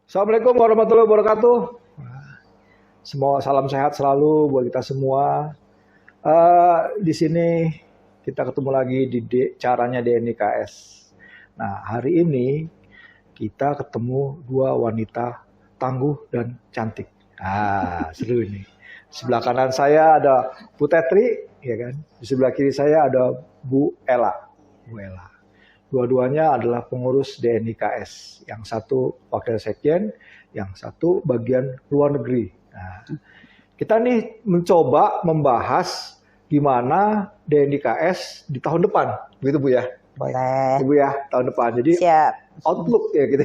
Assalamualaikum warahmatullahi wabarakatuh. Semua salam sehat selalu buat kita semua. Di sini kita ketemu lagi di caranya DNIKS. Nah, hari ini kita ketemu dua wanita tangguh dan cantik. Seru ini. Sebelah kanan saya ada Bu Tetri, ya kan? Di sebelah kiri saya ada Bu Ella. Bu Ella. Dua-duanya adalah pengurus DNIKS. Yang satu wakil sekjen, yang satu bagian luar negeri. Nah, kita nih mencoba membahas gimana DNIKS di tahun depan, begitu Bu ya? Boleh. Bu ya, tahun depan. Jadi siap. Outlook ya kita.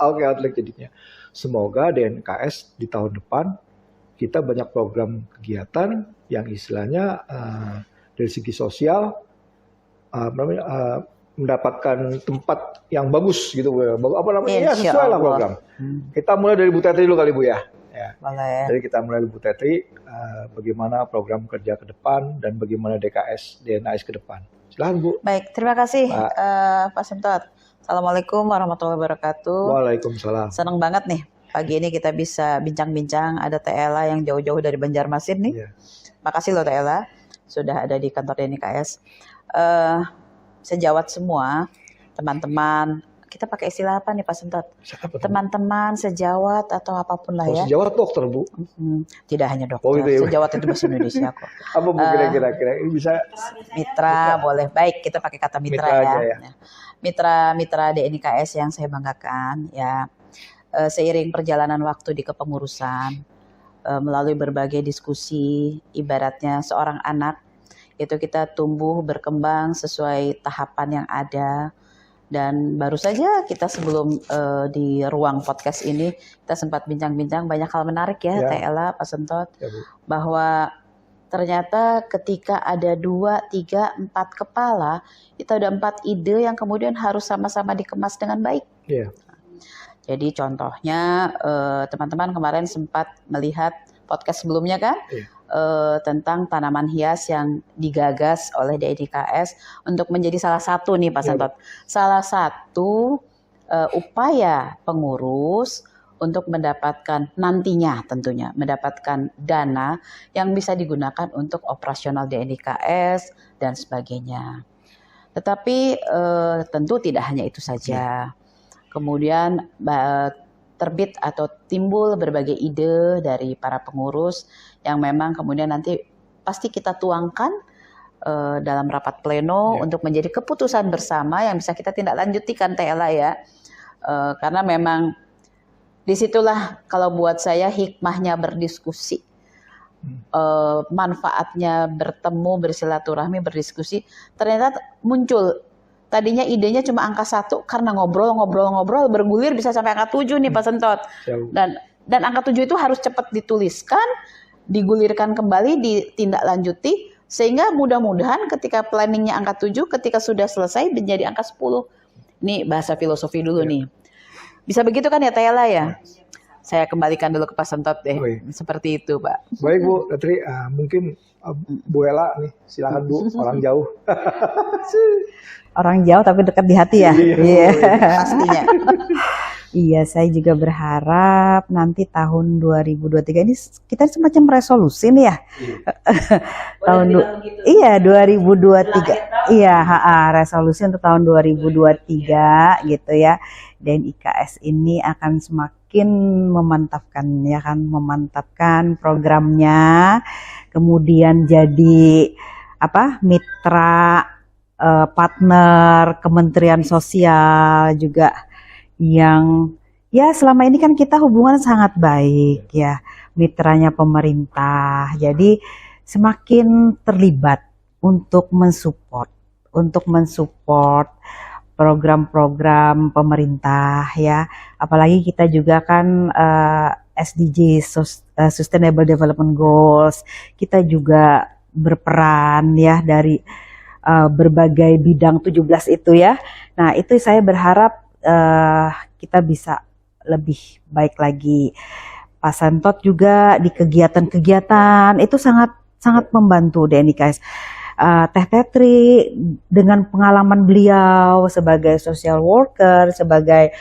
Oke, outlook jadinya. Semoga DNIKS di tahun depan kita banyak program kegiatan yang istilahnya dari segi sosial mendapatkan tempat yang bagus gitu Bu. Apa namanya? Ya, sesuai lah program. Kita mulai dari Bu Tetri dulu kali Bu ya. Ya. Boleh. Jadi kita mulai dari Bu Tetri, bagaimana program kerja ke depan dan bagaimana DNIKS ke depan. Silahkan Bu. Baik, terima kasih Pak Sentot. Assalamualaikum warahmatullahi wabarakatuh. Waalaikumsalam. Senang banget nih pagi ini kita bisa bincang-bincang. Ada Teh Ella yang jauh-jauh dari Banjarmasin nih. Yeah. Makasih loh Teh Ella sudah ada di kantor DNIKS. Sejawat semua teman-teman. Kita pakai istilah apa nih Pak Sentot? Teman-teman, sejawat atau apapun lah ya. Sejawat dokter Bu? Tidak hanya dokter. Sejawat itu bahasa Indonesia kok. Apa Bu kira-kira? Ini bisa mitra, boleh. Baik, kita pakai kata mitra ya. Mitra DNIKS yang saya banggakan ya. Seiring perjalanan waktu di kepengurusan, melalui berbagai diskusi, ibaratnya seorang anak itu kita tumbuh berkembang sesuai tahapan yang ada. Dan baru saja kita sebelum di ruang podcast ini kita sempat bincang-bincang banyak hal menarik ya. Teh Ella, Pak Sentot, bahwa ternyata ketika ada 2, 3, 4 kepala, itu ada 4 ide yang kemudian harus sama-sama dikemas dengan baik. Jadi contohnya teman-teman kemarin sempat melihat podcast sebelumnya kan? Tentang tanaman hias yang digagas oleh DNIKS untuk menjadi salah satu nih Pak Sentot. Salah satu upaya pengurus untuk mendapatkan nantinya tentunya mendapatkan dana yang bisa digunakan untuk operasional DNIKS dan sebagainya. Tetapi tentu tidak hanya itu saja. Kemudian terbit atau timbul berbagai ide dari para pengurus yang memang kemudian nanti pasti kita tuangkan dalam rapat pleno untuk menjadi keputusan bersama yang bisa kita tindak lanjutikan Teh Ella ya. Karena memang disitulah kalau buat saya hikmahnya berdiskusi. Manfaatnya bertemu, bersilaturahmi, berdiskusi. Ternyata muncul. Tadinya idenya cuma angka 1 karena ngobrol bergulir bisa sampai angka 7 nih Pak Sentot. Dan angka 7 itu harus cepat dituliskan, digulirkan kembali, ditindaklanjuti sehingga mudah-mudahan ketika planningnya angka 7 ketika sudah selesai menjadi angka 10. Ini bahasa filosofi dulu nih. Bisa begitu kan ya Teh Ella ya? Saya kembalikan dulu ke Pak Sentot deh. Seperti itu Pak. Baik Bu Tetri, mungkin Bu Ella nih, silakan Bu, orang jauh. Orang jauh tapi dekat di hati ya. Iya. Pastinya. Iya, saya juga berharap nanti tahun 2023 ini kita semacam resolusi nih ya. Tahun 2023. Iya, resolusi untuk tahun 2023 gitu ya. Dan IKS ini akan semakin memantapkan programnya, kemudian jadi mitra partner Kementerian Sosial juga yang ya selama ini kan kita hubungan sangat baik ya, mitranya pemerintah. Jadi semakin terlibat untuk mensupport program-program pemerintah ya. Apalagi kita juga kan SDG Sustainable Development Goals. Kita juga berperan ya dari berbagai bidang 17 itu ya. Nah, itu saya berharap kita bisa lebih baik lagi. Pak Sentot juga di kegiatan-kegiatan itu sangat membantu DNIKS. Teh Tetri dengan pengalaman beliau sebagai social worker, sebagai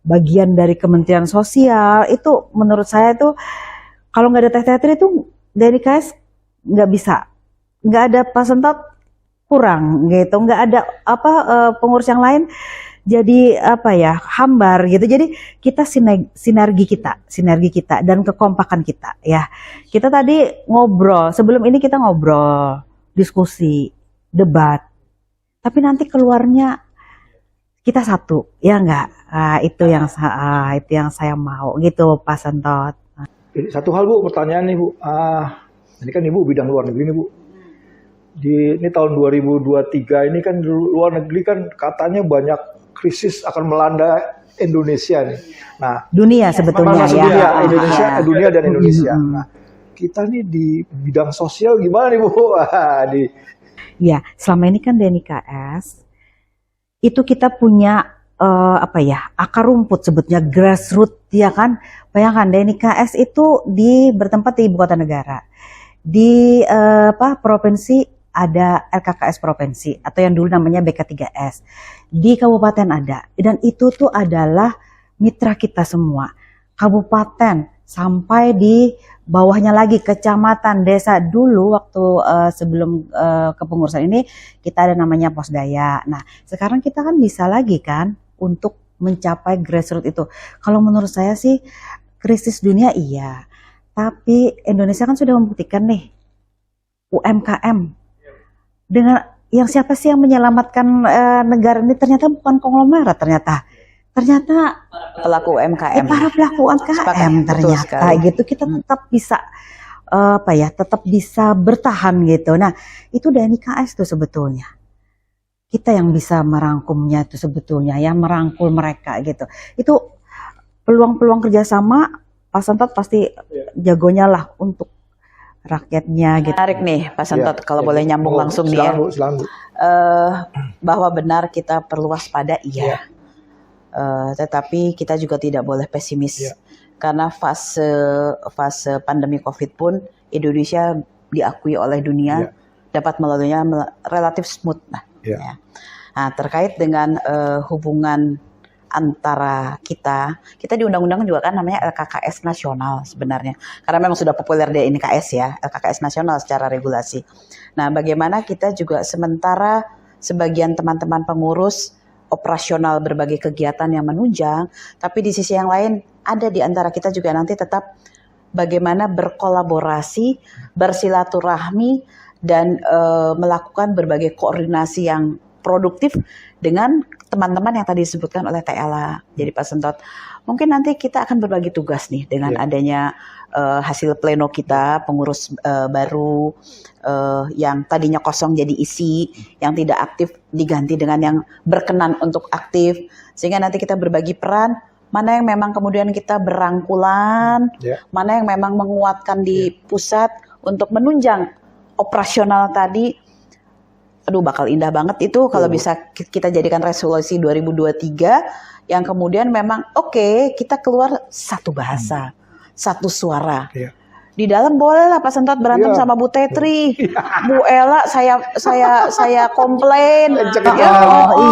bagian dari Kementerian Sosial itu menurut saya itu kalau nggak ada Teh Tetri itu DNIKS nggak bisa, nggak ada Pak Sentot kurang gitu, nggak ada pengurus yang lain jadi hambar gitu. Jadi kita sinergi kita dan kekompakan kita ya. Kita tadi ngobrol, sebelum ini kita ngobrol, diskusi, debat. Tapi nanti keluarnya kita satu, ya enggak? Itu yang saya mau gitu Pak Sentot. Satu hal Bu, pertanyaan nih Bu. Ini kan Ibu bidang luar negeri nih Bu. Ini tahun 2023 ini kan luar negeri kan katanya banyak krisis akan melanda Indonesia nih. Nah, dunia sebetulnya ya. Dunia dan Indonesia. Nah, kita nih di bidang sosial gimana nih Bu? Ya, selama ini kan DNIKS itu kita punya akar rumput sebetulnya grassroots ya kan. Bayangkan DNIKS itu bertempat di ibu kota negara. Di provinsi ada LKKS provinsi atau yang dulu namanya BK3S. Di kabupaten ada, dan itu tuh adalah mitra kita semua. Kabupaten sampai di bawahnya lagi kecamatan, desa. Dulu waktu sebelum kepengurusan ini kita ada namanya Posdaya. Nah, sekarang kita kan bisa lagi kan untuk mencapai grassroots itu. Kalau menurut saya sih krisis dunia iya, tapi Indonesia kan sudah membuktikan nih UMKM. Dengan yang siapa sih yang menyelamatkan negara ini ternyata bukan konglomerat, ternyata pelaku UMKM. Para pelaku UMKM ternyata gitu. Kita tetap bisa tetap bisa bertahan gitu. Nah, itu DNIKS tuh sebetulnya. Kita yang bisa merangkumnya itu sebetulnya, yang merangkul mereka gitu. Itu peluang-peluang kerjasama Pak Sentot pasti jagonya lah untuk rakyatnya gitu. Menarik nih Pak Sentot, kalau boleh nyambung langsung nih ya. Bahwa benar kita perlu waspada iya. Tetapi kita juga tidak boleh pesimis. Karena fase pandemi Covid pun Indonesia diakui oleh dunia dapat melaluinya relatif smooth. Nah, terkait dengan hubungan antara kita di undang-undang juga kan namanya LKKS nasional sebenarnya, karena memang sudah populer di DNIKS ya, LKKS nasional secara regulasi. Nah, bagaimana kita juga sementara sebagian teman-teman pengurus operasional berbagai kegiatan yang menunjang, tapi di sisi yang lain ada di antara kita juga nanti tetap bagaimana berkolaborasi, bersilaturahmi, dan melakukan berbagai koordinasi yang produktif dengan teman-teman yang tadi disebutkan oleh Tela. Jadi Pak Sentot, mungkin nanti kita akan berbagi tugas nih dengan adanya hasil pleno kita, pengurus baru yang tadinya kosong jadi isi, yang tidak aktif diganti dengan yang berkenan untuk aktif, sehingga nanti kita berbagi peran, mana yang memang kemudian kita berangkulan, mana yang memang menguatkan di pusat untuk menunjang operasional tadi. Aduh, bakal indah banget itu kalau bisa kita jadikan resolusi 2023 yang kemudian memang kita keluar satu bahasa, satu suara. Di dalam boleh lah Pak Sentot berantem sama Bu Tetri, Bu Ella saya komplain.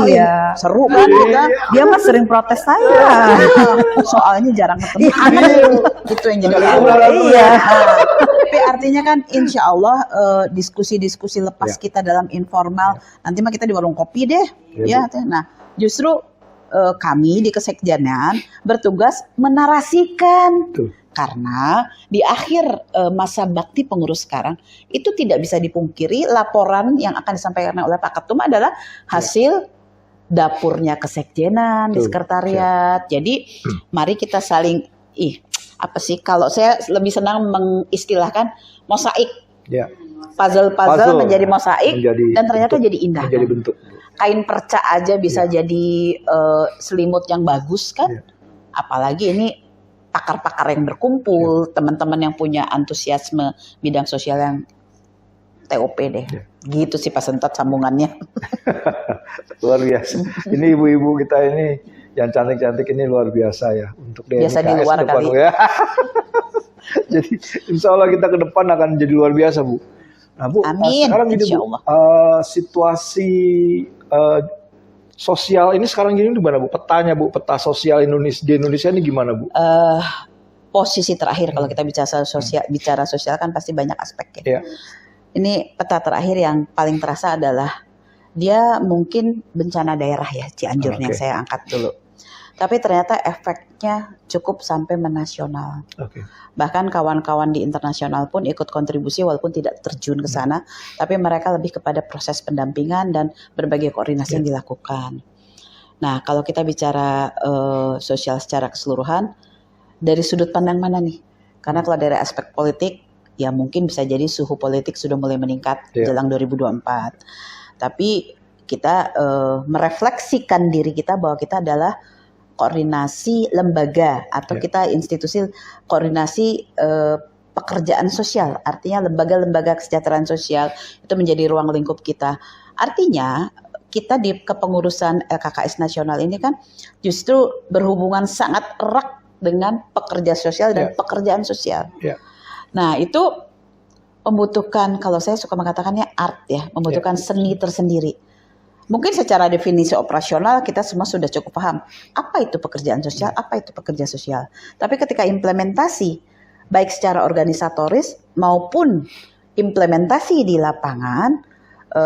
Iya. Seru kan kita. Dia mah sering protes saya. Soalnya jarang ketemu. Itu yang jadi tapi artinya kan insya Allah diskusi-diskusi lepas kita dalam informal, nanti mah kita di warung kopi deh. Nah, justru kami di Kesekjenan bertugas menarasikan. Karena di akhir masa bakti pengurus sekarang itu tidak bisa dipungkiri, laporan yang akan disampaikan oleh Pak Ketum adalah hasil dapurnya Kesekjenan di sekretariat. Jadi mari kita saling kalau saya lebih senang mengistilahkan mosaik. Puzzle menjadi mosaik dan ternyata jadi indah. Menjadi bentuk. Kain perca aja bisa jadi selimut yang bagus kan. Apalagi ini pakar-pakar yang berkumpul, teman-teman yang punya antusiasme bidang sosial yang TOP deh. Gitu sih Pak Sentot sambungannya. Luar biasa. Ini ibu-ibu kita ini yang cantik-cantik ini luar biasa ya untuk biasa di luar kali. Ya. Jadi insya Allah kita ke depan akan jadi luar biasa Bu. Nah Bu, amin. Sekarang gini Bu, situasi sosial ini sekarang gini gimana Bu? Petanya Bu, peta sosial Indonesia di Indonesia ini gimana Bu? Posisi terakhir kalau kita bicara sosial kan pasti banyak aspek ya. Ini peta terakhir yang paling terasa adalah dia mungkin bencana daerah ya, Cianjur yang saya angkat dulu. Tapi ternyata efeknya cukup sampai menasional. Bahkan kawan-kawan di internasional pun ikut kontribusi walaupun tidak terjun ke sana, tapi mereka lebih kepada proses pendampingan dan berbagai koordinasi yang dilakukan. Nah, kalau kita bicara sosial secara keseluruhan, dari sudut pandang mana nih? Karena kalau dari aspek politik, ya mungkin bisa jadi suhu politik sudah mulai meningkat jelang 2024. Tapi kita merefleksikan diri kita bahwa kita adalah koordinasi lembaga atau kita institusi koordinasi pekerjaan sosial, artinya lembaga-lembaga kesejahteraan sosial itu menjadi ruang lingkup kita. Artinya kita di kepengurusan LKKS nasional ini kan justru berhubungan sangat erat dengan pekerja sosial dan pekerjaan sosial. Nah itu membutuhkan, kalau saya suka mengatakannya art ya, membutuhkan seni tersendiri. Mungkin secara definisi operasional kita semua sudah cukup paham apa itu pekerjaan sosial, apa itu pekerja sosial. Tapi ketika implementasi baik secara organisatoris maupun implementasi di lapangan,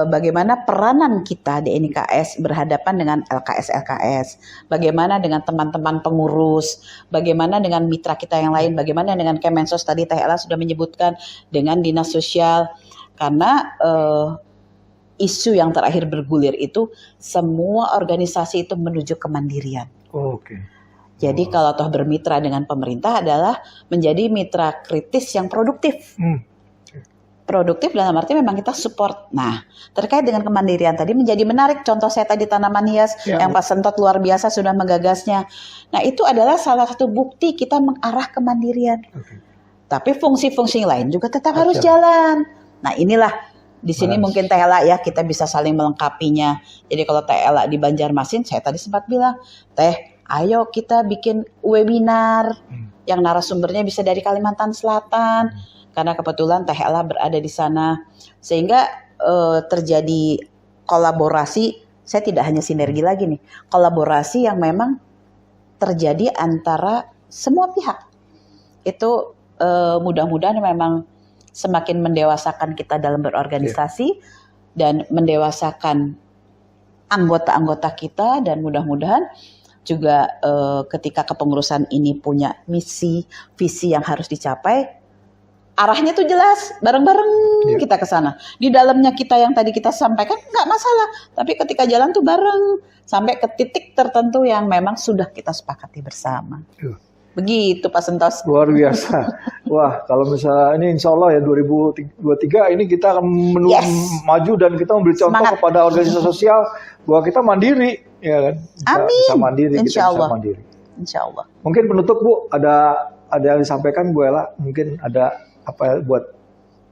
bagaimana peranan kita di NIKS berhadapan dengan LKS, bagaimana dengan teman-teman pengurus, bagaimana dengan mitra kita yang lain, bagaimana dengan Kemensos tadi Teh Ella sudah menyebutkan, dengan dinas sosial, karena isu yang terakhir bergulir itu semua organisasi itu menuju kemandirian. Jadi kalau toh bermitra dengan pemerintah adalah menjadi mitra kritis yang produktif. Produktif dalam arti memang kita support. Nah, terkait dengan kemandirian tadi menjadi menarik. Contoh saya tadi tanaman hias yang Pak Sentot luar biasa sudah menggagasnya. Nah, itu adalah salah satu bukti kita mengarah kemandirian. Tapi fungsi-fungsi lain juga tetap harus jalan. Nah, inilah di sini mungkin Teh Ella ya kita bisa saling melengkapinya. Jadi kalau Teh Ella di Banjarmasin, saya tadi sempat bilang, Teh, ayo kita bikin webinar yang narasumbernya bisa dari Kalimantan Selatan. Karena kebetulan Teh Ella berada di sana. Sehingga terjadi kolaborasi, saya tidak hanya sinergi lagi nih, kolaborasi yang memang terjadi antara semua pihak. Itu mudah-mudahan memang semakin mendewasakan kita dalam berorganisasi dan mendewasakan anggota-anggota kita, dan mudah-mudahan juga ketika kepengurusan ini punya misi, visi yang harus dicapai, arahnya tuh jelas, bareng-bareng kita ke sana. Di dalamnya kita yang tadi kita sampaikan nggak masalah, tapi ketika jalan tuh bareng sampai ke titik tertentu yang memang sudah kita sepakati bersama. Begitu Pak Sentos. Luar biasa. Wah, kalau misalnya ini insya Allah ya 2023 ini kita akan maju dan kita memberi contoh kepada organisasi sosial bahwa kita mandiri, ya kan? Bisa mandiri, insya Allah. Bisa mandiri. Insya Allah. Mungkin penutup Bu, ada yang disampaikan Bu Ella, mungkin ada apa buat?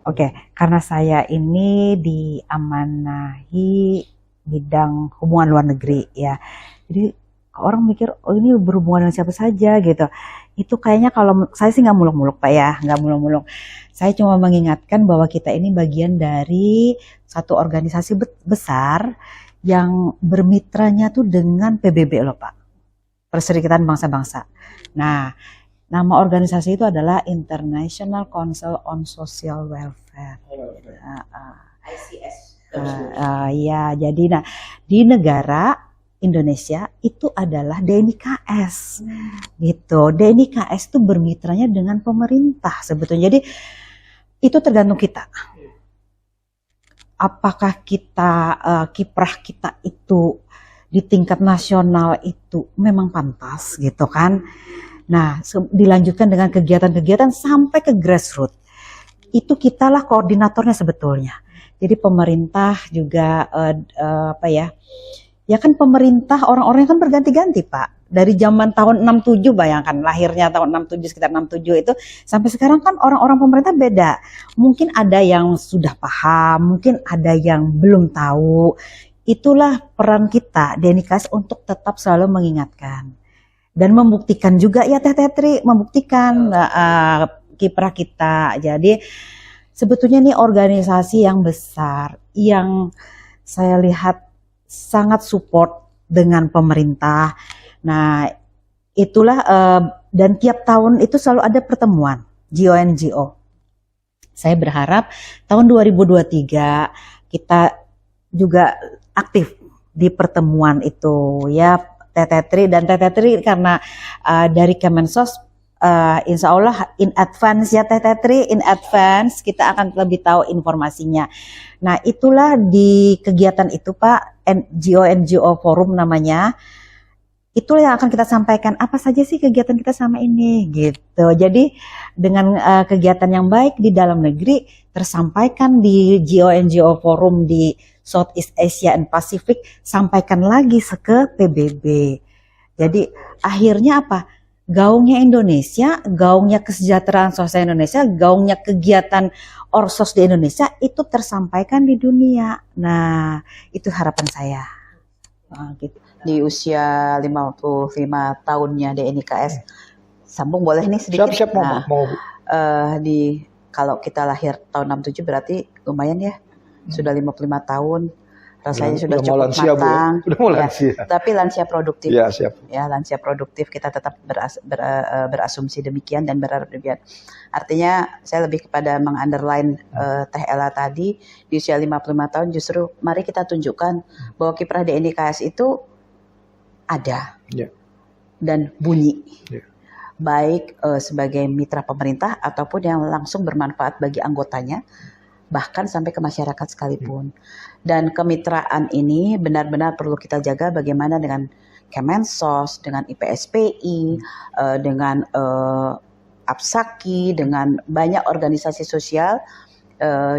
Oke, karena saya ini diamanahi bidang hubungan luar negeri ya, jadi orang mikir, oh ini berhubungan dengan siapa saja gitu. Itu kayaknya kalau saya sih nggak muluk-muluk Pak ya, nggak muluk-muluk. Saya cuma mengingatkan bahwa kita ini bagian dari satu organisasi besar yang bermitranya tuh dengan PBB loh Pak, Perserikatan Bangsa-Bangsa. Nah, nama organisasi itu adalah International Council on Social Welfare. ICS. Ya, jadi di negara Indonesia itu adalah DNIKS gitu. DNIKS itu bermitranya dengan pemerintah sebetulnya. Jadi itu tergantung kita. Apakah kita kiprah kita itu di tingkat nasional itu memang pantas gitu kan. Nah, dilanjutkan dengan kegiatan-kegiatan sampai ke grassroots. Itu kitalah koordinatornya sebetulnya. Jadi pemerintah juga ya kan pemerintah, orang-orangnya kan berganti-ganti Pak. Dari zaman tahun 67, bayangkan lahirnya tahun 67, sekitar 67 itu, sampai sekarang kan orang-orang pemerintah beda. Mungkin ada yang sudah paham, mungkin ada yang belum tahu. Itulah peran kita, DNIKS, untuk tetap selalu mengingatkan. Dan membuktikan juga, ya Teh Tetri, membuktikan kiprah kita. Jadi sebetulnya ini organisasi yang besar, yang saya lihat sangat support dengan pemerintah. Nah, itulah dan tiap tahun itu selalu ada pertemuan GO/NGO. Saya berharap tahun 2023 kita juga aktif di pertemuan itu ya, Teteh Tri, dan Teteh Tri karena dari Kemensos insya Allah in advance ya Teteh Tri, in advance kita akan lebih tahu informasinya. Nah, itulah di kegiatan itu Pak, GO/NGO Forum namanya. Itulah yang akan kita sampaikan, apa saja sih kegiatan kita sama ini gitu. Jadi dengan kegiatan yang baik di dalam negeri tersampaikan di GO/NGO Forum di Southeast Asia and Pacific, sampaikan lagi ke PBB. Jadi akhirnya apa? Gaungnya Indonesia, gaungnya kesejahteraan sosial Indonesia, gaungnya kegiatan Orsos di Indonesia itu tersampaikan di dunia. Nah, itu harapan saya. Gitu. Di usia 55 tahunnya DNIKS, sambung boleh nih sedikit? Siap, mau. Kalau kita lahir tahun 67 berarti lumayan ya, sudah 55 tahun, rasanya sudah cukup lansia, matang. Bu, ya? Udah mau lansia. Tapi lansia produktif. Ya, siap. Ya, lansia produktif, kita tetap berasumsi demikian dan berharap demikian. Artinya saya lebih kepada mengunderline Teh Ella tadi, di usia 55 tahun justru mari kita tunjukkan bahwa kiprah DNIKS itu ada dan bunyi. Baik sebagai mitra pemerintah ataupun yang langsung bermanfaat bagi anggotanya, bahkan sampai ke masyarakat sekalipun. Dan kemitraan ini benar-benar perlu kita jaga bagaimana dengan Kemensos, dengan IPSPI, dengan APSAKI, dengan banyak organisasi sosial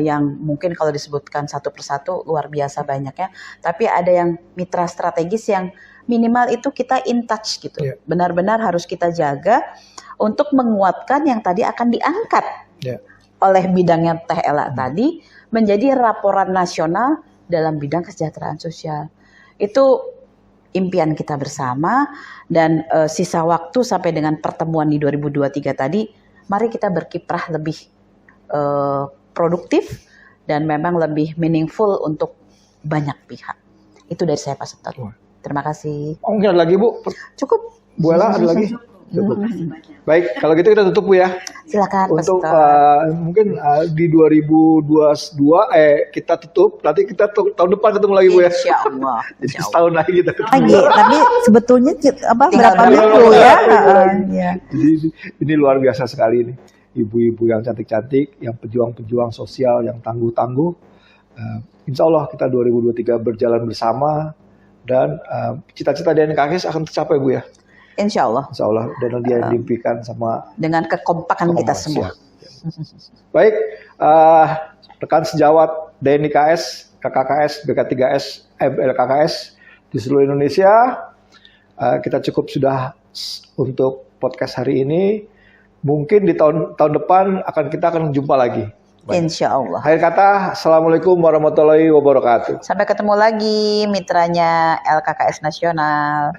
yang mungkin kalau disebutkan satu persatu luar biasa banyaknya. Tapi ada yang mitra strategis yang minimal itu kita in touch gitu. Benar-benar harus kita jaga untuk menguatkan yang tadi akan diangkat oleh bidangnya Teh Ella tadi menjadi laporan nasional dalam bidang kesejahteraan sosial. Itu impian kita bersama, dan sisa waktu sampai dengan pertemuan di 2023 tadi, mari kita berkiprah lebih produktif dan memang lebih meaningful untuk banyak pihak. Itu dari saya Pak Setot. Terima kasih. Mungkin ada lagi Bu? Cukup. Bu Ella ada lagi? Cukup. Baik, kalau gitu kita tutup Bu ya. Silakan. Untuk mungkin di 2022 kita tutup. Nanti kita tahun depan ketemu lagi Bu ya. Insya Allah. Jadi setahun lagi kita ketemu. Tapi sebetulnya berapa minggu ya? Jadi ini luar biasa sekali nih. Ibu-ibu yang cantik-cantik, yang pejuang-pejuang sosial, yang tangguh-tangguh. Insya Allah kita 2023 berjalan bersama. Dan cita-cita DNIKS akan tercapai Bu ya. Insya Allah. Insya Allah. Dan dia dimimpikan sama dengan kekompakan kita semua. Baik, rekan sejawat DNIKS, KKKS, BK3S, LKKS di seluruh Indonesia, kita cukup sudah untuk podcast hari ini. Mungkin di tahun depan kita akan jumpa lagi. Insya Allah. Akhir kata, Assalamualaikum warahmatullahi wabarakatuh. Sampai ketemu lagi mitranya LKKS Nasional.